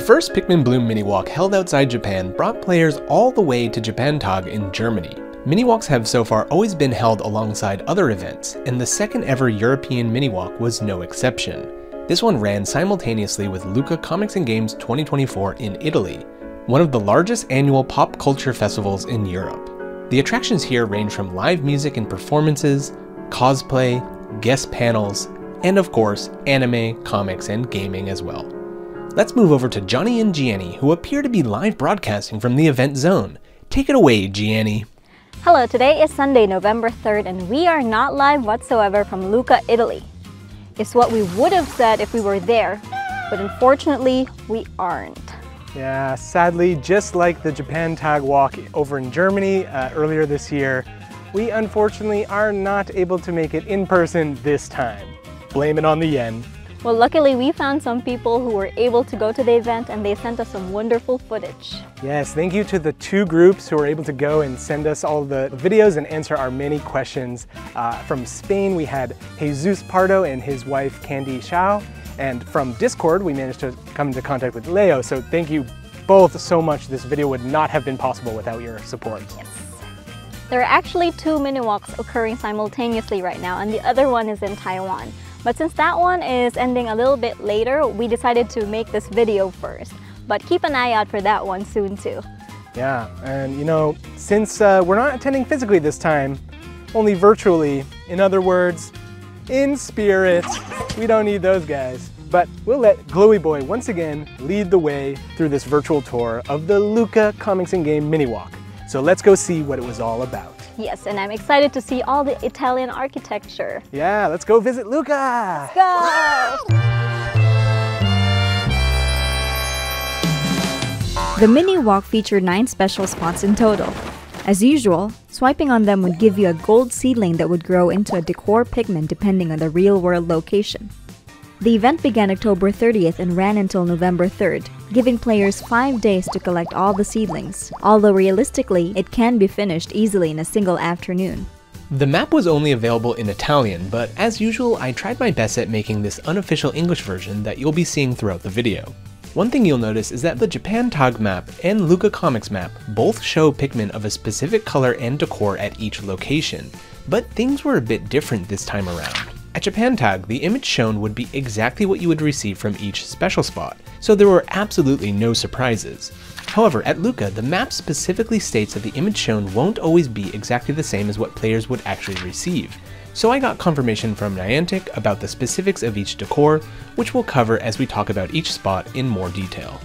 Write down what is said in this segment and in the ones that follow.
first Pikmin Bloom Mini Walk held outside Japan brought players all the way to Japantag in Germany. Mini Walks have so far always been held alongside other events, and the second ever European Mini Walk was no exception. This one ran simultaneously with Lucca Comics Games 2024 in Italy, one of the largest annual pop culture festivals in Europe. The attractions here range from live music and performances, cosplay, guest panels, and of course, anime, comics, and gaming as well. Let's move over to Johnny and Gianni, who appear to be live broadcasting from the event zone. Take it away, Gianni. Hello, today is Sunday, November 3rd, and we are not live whatsoever from Lucca, Italy. It's what we would have said if we were there, but unfortunately, we aren't. Yeah, sadly, just like the Japantag walk over in Germany earlier this year, we unfortunately are not able to make it in person this time. Blame it on the yen. Well, luckily we found some people who were able to go to the event and they sent us some wonderful footage. Yes, thank you to the two groups who were able to go and send us all the videos and answer our many questions. From Spain, we had Jesus Pardo and his wife Candy Hsiao. And from Discord, we managed to come into contact with Leo. So thank you both so much. This video would not have been possible without your support. Yes. There are actually two mini walks occurring simultaneously right now, and the other one is in Taiwan. But since that one is ending a little bit later, we decided to make this video first. But keep an eye out for that one soon too. Yeah, and you know, since we're not attending physically this time, only virtually, in other words, in spirit, we don't need those guys. But we'll let Glowy Boy once again lead the way through this virtual tour of the Lucca Comics Games Mini Walk. So let's go see what it was all about. Yes, and I'm excited to see all the Italian architecture. Yeah, let's go visit Lucca! Let's go! The mini walk featured 9 special spots in total. As usual, swiping on them would give you a gold seedling that would grow into a decor Pikmin depending on the real-world location. The event began October 30th and ran until November 3rd, giving players 5 days to collect all the seedlings, although realistically, it can be finished easily in a single afternoon. The map was only available in Italian, but as usual, I tried my best at making this unofficial English version that you'll be seeing throughout the video. One thing you'll notice is that the Japantag map and Lucca Comics map both show Pikmin of a specific color and decor at each location, but things were a bit different this time around. At Japantag, the image shown would be exactly what you would receive from each special spot, so there were absolutely no surprises. However, at Lucca, the map specifically states that the image shown won't always be exactly the same as what players would actually receive, so I got confirmation from Niantic about the specifics of each decor, which we'll cover as we talk about each spot in more detail.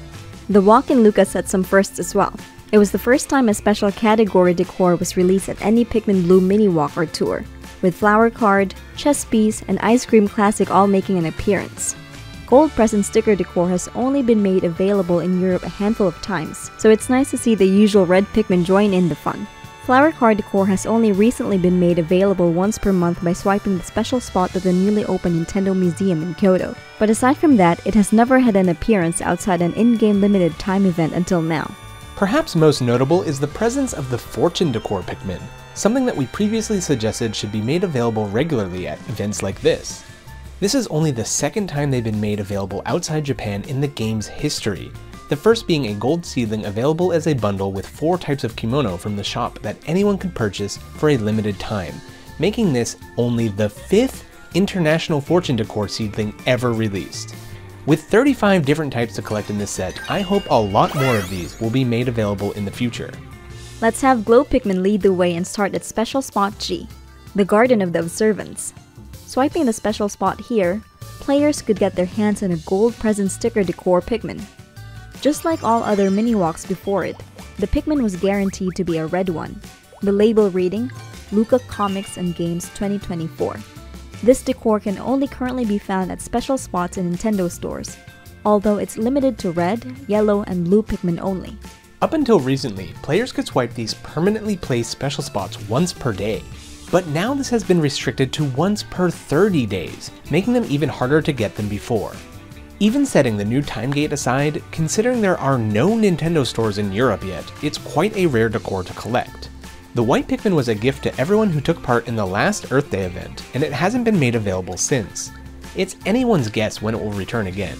The walk in Lucca set some firsts as well. It was the first time a special category decor was released at any Pikmin Bloom Mini Walk or tour, with Flower Card, Chess Piece, and Ice Cream Classic all making an appearance. Gold present sticker decor has only been made available in Europe a handful of times, so it's nice to see the usual red Pikmin join in the fun. Flower Card decor has only recently been made available once per month by swiping the special spot at the newly opened Nintendo Museum in Kyoto. But aside from that, it has never had an appearance outside an in-game limited time event until now. Perhaps most notable is the presence of the Fortune Decor Pikmin, something that we previously suggested should be made available regularly at events like this. This is only the second time they've been made available outside Japan in the game's history, the first being a gold seedling available as a bundle with 4 types of kimono from the shop that anyone could purchase for a limited time, making this only the 5th international Fortune Decor seedling ever released. With 35 different types to collect in this set, I hope a lot more of these will be made available in the future. Let's have Glow Pikmin lead the way and start at Special Spot G, the Garden of the Observants. Swiping the special spot here, players could get their hands on a gold present sticker decor Pikmin. Just like all other mini walks before it, the Pikmin was guaranteed to be a red one, the label reading Lucca Comics Games 2024. This decor can only currently be found at special spots in Nintendo stores, although it's limited to red, yellow, and blue Pikmin only. Up until recently, players could swipe these permanently placed special spots once per day, but now this has been restricted to once per 30 days, making them even harder to get than before. Even setting the new time gate aside, considering there are no Nintendo stores in Europe yet, it's quite a rare decor to collect. The white Pikmin was a gift to everyone who took part in the last Earth Day event, and it hasn't been made available since. It's anyone's guess when it will return again.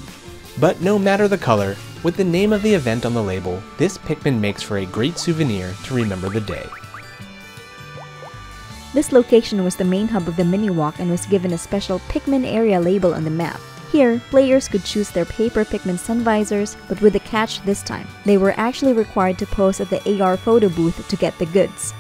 But no matter the color, With the name of the event on the label, this Pikmin makes for a great souvenir to remember the day. This location was the main hub of the mini walk and was given a special Pikmin area label on the map. Here, players could choose their paper Pikmin sun visors, but with a catch this time. They were actually required to pose at the AR photo booth to get the goods.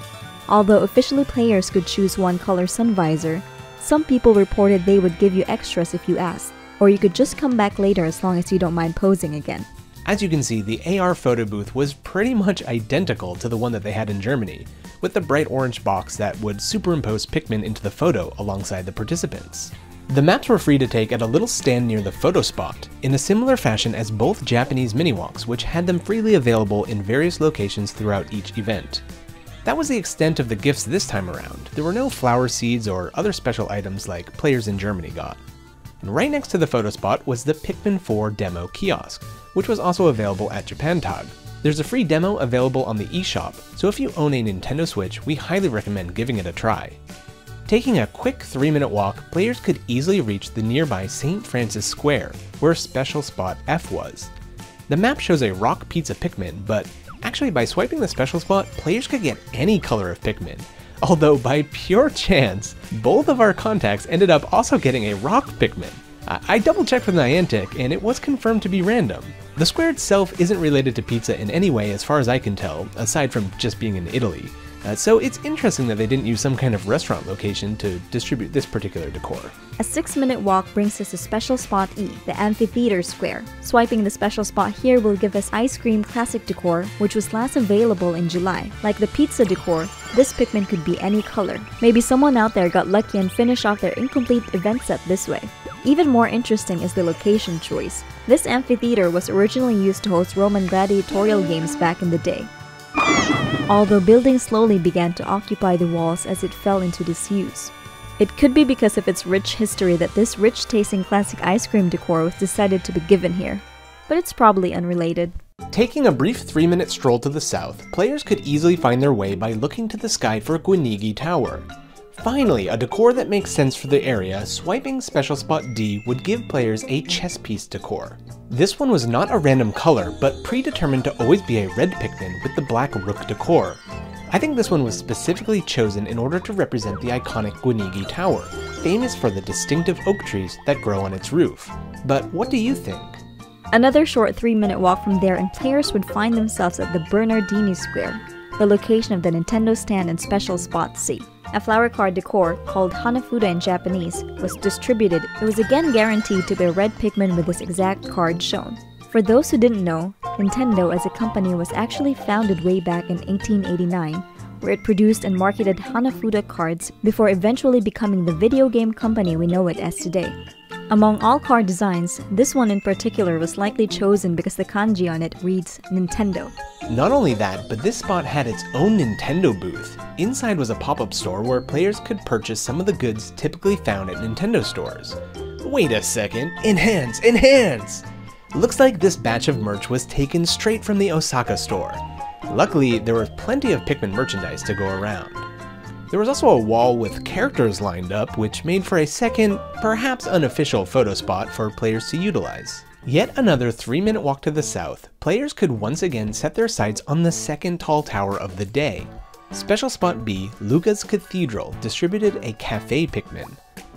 Although officially players could choose one color sun visor, some people reported they would give you extras if you asked, or you could just come back later as long as you don't mind posing again. As you can see, the AR photo booth was pretty much identical to the one that they had in Germany, with the bright orange box that would superimpose Pikmin into the photo alongside the participants. The maps were free to take at a little stand near the photo spot, in a similar fashion as both Japanese mini-walks, which had them freely available in various locations throughout each event. That was the extent of the gifts this time around. There were no flower seeds or other special items like players in Germany got. And right next to the photo spot was the Pikmin 4 demo kiosk, which was also available at JapanTag. There's a free demo available on the eShop, so if you own a Nintendo Switch, we highly recommend giving it a try. Taking a quick 3-minute walk, players could easily reach the nearby St. Francis Square, where special spot F was. The map shows a rock pizza Pikmin, but actually by swiping the special spot, players could get any color of Pikmin. Although by pure chance, both of our contacts ended up also getting a rock Pikmin. I double checked with Niantic and it was confirmed to be random. The square itself isn't related to pizza in any way as far as I can tell, aside from just being in Italy. So it's interesting that they didn't use some kind of restaurant location to distribute this particular decor. A 6-minute walk brings us to special spot E, the amphitheater square. Swiping the special spot here will give us ice cream classic decor, which was last available in July. Like the pizza decor, this Pikmin could be any color. Maybe someone out there got lucky and finished off their incomplete event set this way. Even more interesting is the location choice. This amphitheater was originally used to host Roman gladiatorial games back in the day. Although buildings slowly began to occupy the walls as it fell into disuse. It could be because of its rich history that this rich-tasting classic ice cream decor was decided to be given here, but it's probably unrelated. Taking a brief 3-minute stroll to the south, players could easily find their way by looking to the sky for Guinigi Tower. Finally, a decor that makes sense for the area, swiping special spot D would give players a chess piece decor. This one was not a random color, but predetermined to always be a red Pikmin with the black rook decor. I think this one was specifically chosen in order to represent the iconic Guinigi Tower, famous for the distinctive oak trees that grow on its roof. But what do you think? Another short 3-minute walk from there and players would find themselves at the Bernardini Square, the location of the Nintendo stand and special spot C. A flower card decor, called Hanafuda in Japanese, was distributed. It was again guaranteed to be a red Pikmin with this exact card shown. For those who didn't know, Nintendo as a company was actually founded way back in 1889, where it produced and marketed Hanafuda cards before eventually becoming the video game company we know it as today. Among all card designs, this one in particular was likely chosen because the kanji on it reads Nintendo. Not only that, but this spot had its own Nintendo booth. Inside was a pop-up store where players could purchase some of the goods typically found at Nintendo stores. Wait a second, enhance, enhance! Looks like this batch of merch was taken straight from the Osaka store. Luckily, there was plenty of Pikmin merchandise to go around. There was also a wall with characters lined up, which made for a second, perhaps unofficial photo spot for players to utilize. Yet another 3-minute walk to the south, players could once again set their sights on the second tall tower of the day. Special Spot B, Lucca's Cathedral, distributed a cafe Pikmin.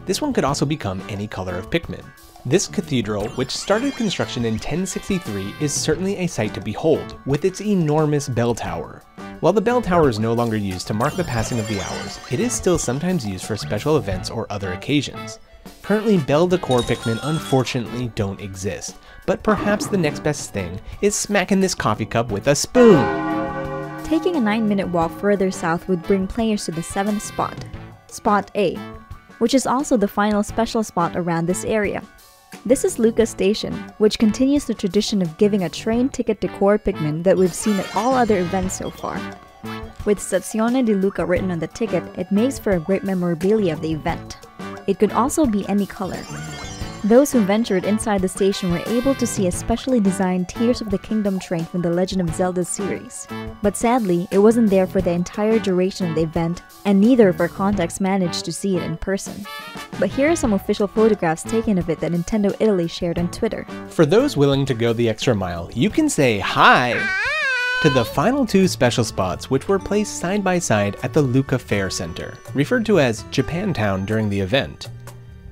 This one could also become any color of Pikmin. This cathedral, which started construction in 1063, is certainly a sight to behold, with its enormous bell tower. While the bell tower is no longer used to mark the passing of the hours, it is still sometimes used for special events or other occasions. Currently, bell decor Pikmin unfortunately don't exist, but perhaps the next best thing is smacking this coffee cup with a spoon! Taking a 9-minute walk further south would bring players to the 7th spot, Spot A, which is also the final special spot around this area. This is Lucca Station, which continues the tradition of giving a train ticket decor Pikmin that we've seen at all other events so far. With Stazione di Lucca written on the ticket, it makes for a great memorabilia of the event. It could also be any color. Those who ventured inside the station were able to see a specially designed Tears of the Kingdom train from the Legend of Zelda series. But sadly, it wasn't there for the entire duration of the event, and neither of our contacts managed to see it in person. But here are some official photographs taken of it that Nintendo Italy shared on Twitter. For those willing to go the extra mile, you can say hi to the final 2 special spots, which were placed side by side at the Lucca Fair Center, referred to as Japantown during the event.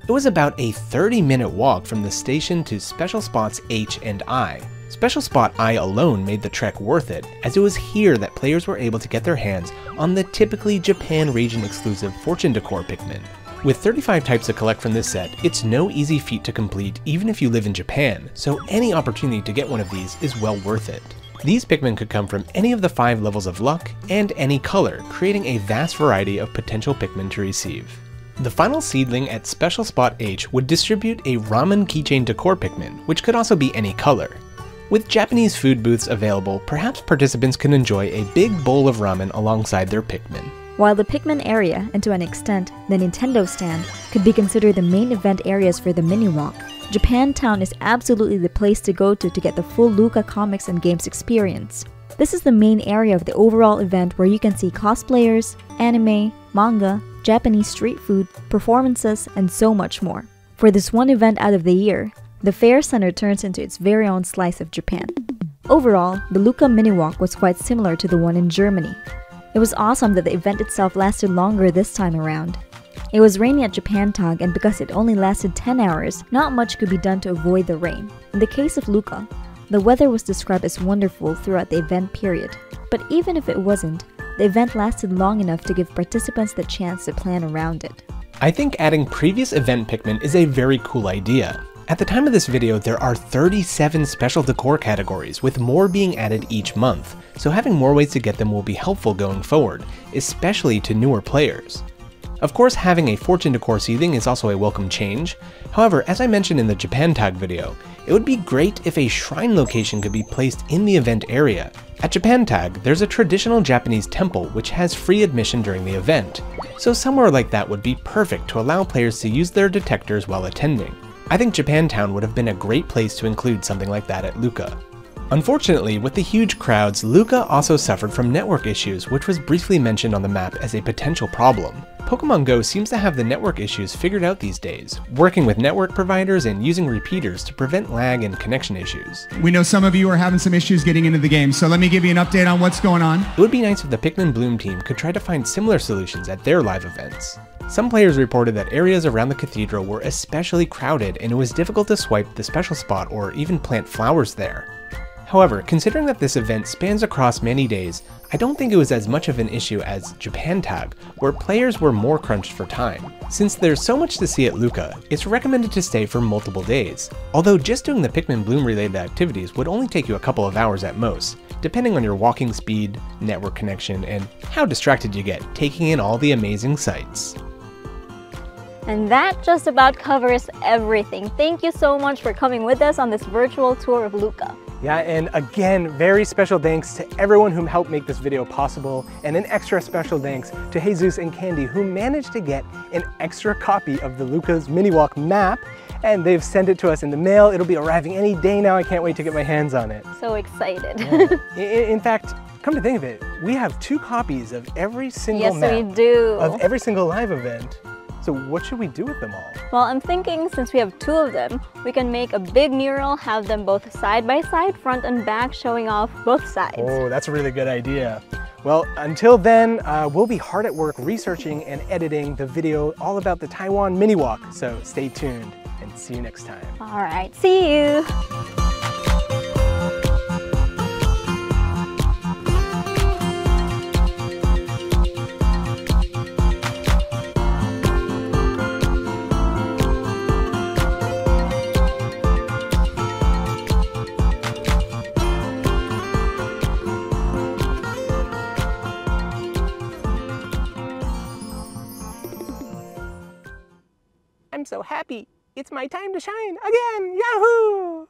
It was about a 30-minute walk from the station to special spots H and I. Special spot I alone made the trek worth it, as it was here that players were able to get their hands on the typically Japan region exclusive Fortune Decor Pikmin. With 35 types to collect from this set, it's no easy feat to complete even if you live in Japan, so any opportunity to get one of these is well worth it. These Pikmin could come from any of the 5 levels of luck and any color, creating a vast variety of potential Pikmin to receive. The final seedling at Special Spot H would distribute a ramen keychain decor Pikmin, which could also be any color. With Japanese food booths available, perhaps participants can enjoy a big bowl of ramen alongside their Pikmin. While the Pikmin area, and to an extent, the Nintendo stand, could be considered the main event areas for the mini walk, Japantown is absolutely the place to go to get the full Lucca Comics and Games experience. This is the main area of the overall event where you can see cosplayers, anime, manga, Japanese street food, performances, and so much more. For this one event out of the year, the Fair Center turns into its very own slice of Japan. Overall, the Lucca Mini Walk was quite similar to the one in Germany. It was awesome that the event itself lasted longer this time around. It was rainy at Japantag, and because it only lasted 10 hours, not much could be done to avoid the rain. In the case of Lucca, the weather was described as wonderful throughout the event period. But even if it wasn't, the event lasted long enough to give participants the chance to plan around it. I think adding previous event Pikmin is a very cool idea. At the time of this video, there are 37 special decor categories, with more being added each month, so having more ways to get them will be helpful going forward, especially to newer players. Of course, having a Fortune Decor seeding is also a welcome change. However, as I mentioned in the Japantag video, it would be great if a shrine location could be placed in the event area. At Japantag, there's a traditional Japanese temple which has free admission during the event, so somewhere like that would be perfect to allow players to use their detectors while attending. I think Japantown would have been a great place to include something like that at Lucca. Unfortunately, with the huge crowds, Lucca also suffered from network issues, which was briefly mentioned on the map as a potential problem. Pokemon Go seems to have the network issues figured out these days, working with network providers and using repeaters to prevent lag and connection issues. We know some of you are having some issues getting into the game, so let me give you an update on what's going on. It would be nice if the Pikmin Bloom team could try to find similar solutions at their live events. Some players reported that areas around the cathedral were especially crowded and it was difficult to swipe the special spot or even plant flowers there. However, considering that this event spans across many days, I don't think it was as much of an issue as Japantag, where players were more crunched for time. Since there's so much to see at Lucca, it's recommended to stay for multiple days, although just doing the Pikmin Bloom related activities would only take you a couple of hours at most, depending on your walking speed, network connection, and how distracted you get taking in all the amazing sights. And that just about covers everything. Thank you so much for coming with us on this virtual tour of Lucca. Yeah, and again, very special thanks to everyone who helped make this video possible, and an extra special thanks to Jesus and Candy, who managed to get an extra copy of the Lucca's Mini Walk map, and they've sent it to us in the mail. It'll be arriving any day now. I can't wait to get my hands on it. So excited. Yeah. In fact, come to think of it, we have 2 copies of every single map. Yes, we do. Of every single live event. So what should we do with them all? Well, I'm thinking since we have 2 of them, we can make a big mural, have them both side by side, front and back, showing off both sides. Oh, that's a really good idea. Well, until then, we'll be hard at work researching and editing the video all about the Taiwan Mini Walk. So stay tuned and see you next time. All right, see you. I'm so happy. It's my time to shine again. Yahoo!